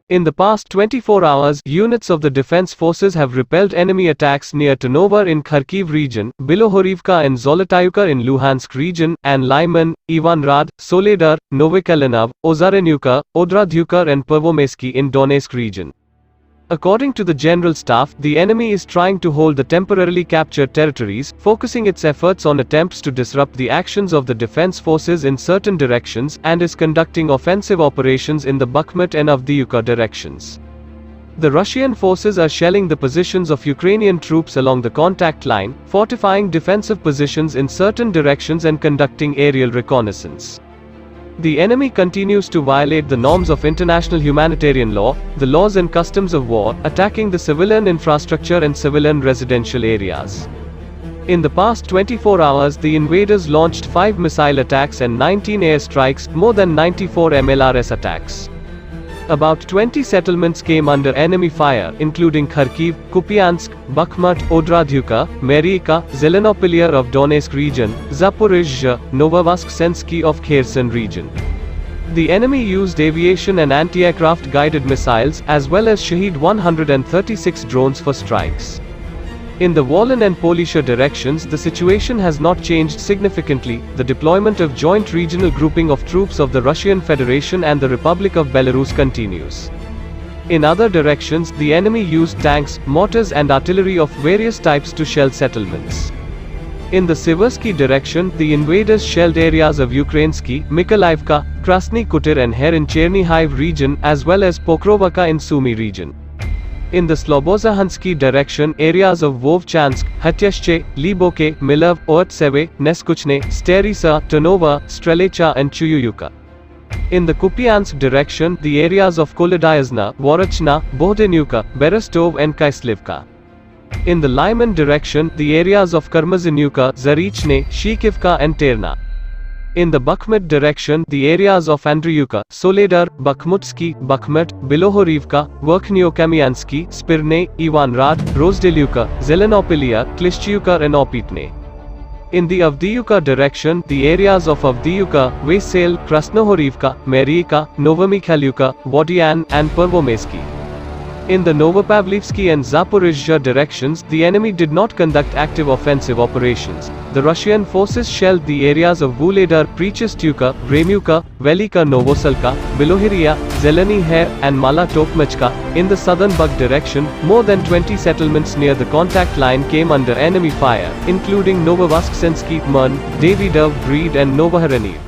In the past 24 hours, units of the defense forces have repelled enemy attacks near Turnovo in Kharkiv region, Bilohorivka and Zolotoyuka in Luhansk region, and Lyman, Ivangrad, Soledar, Novovoskresenske, Zarenivka, Odradivka and Pervomayski in Donetsk region. According to the General Staff, the enemy is trying to hold the temporarily captured territories, focusing its efforts on attempts to disrupt the actions of the defense forces in certain directions, and is conducting offensive operations in the Bakhmut and Avdiivka directions. The Russian forces are shelling the positions of Ukrainian troops along the contact line, fortifying defensive positions in certain directions and conducting aerial reconnaissance. The enemy continues to violate the norms of international humanitarian law, the laws and customs of war, attacking the civilian infrastructure and civilian residential areas. In the past 24 hours, the invaders launched 5 missile attacks and 19 airstrikes, more than 94 MLRS attacks. About 20 settlements came under enemy fire, including Kharkiv, Kupiansk, Bakhmut, Odradivka, Maryinka, Zelenopillia of Donetsk region, Zaporizhzhia, Novovoskresenske of Kherson region. The enemy used aviation and anti-aircraft guided missiles, as well as Shahed 136 drones for strikes. In the Volyn and Polisha directions, the situation has not changed significantly. The deployment of joint regional grouping of troops of the Russian Federation and the Republic of Belarus continues. In other directions, the enemy used tanks, mortars and artillery of various types to shell settlements. In the Siversky direction, the invaders shelled areas of Ukrainsky, Mykolaiivka, Krasny Kutir and Her in Chernihiv region, as well as Pokrovka in Sumy region. In the Slobozhansky direction, areas of Vovchansk, Hatyashche, Liboke, Milov, Oetseve, Neskuchne, Sterisa, Turnovo, Strelecha and Chuyuyuka. In the Kupiansk direction, the areas of Kolydyazna, Vorochna, Bohdanuka, Berestov and Kyslivka. In the Lyman direction, the areas of Karmazinuka, Zarichne, Shikivka and Terna. In the Bakhmut direction, the areas of Andreyuka, Soledar, Bakhmutsky, Bakhmut, Bilohorivka, Verkhnyo-Kamiansky, Spirne, Ivangrad, Rozdelivka, Zelenopillia, Klishchiuka and Opitne. In the Avdiivka direction, the areas of Avdiivka, Vesel, Krasnohorivka, Maryinka, Novomikhalyuka, Vodian and Pervomayski. In the Novopavlivsky and Zaporizhzhia directions, the enemy did not conduct active offensive operations. The Russian forces shelled the areas of Vuledar, Prechestyuka, Vremuka, Velika Novoselka, Bilohorivka, Zeleny Her, and Mala Tokmachka. In the southern Bug direction, more than 20 settlements near the contact line came under enemy fire, including Novovoskresenske, Mun, Davidov, Breed, and Novohereniv.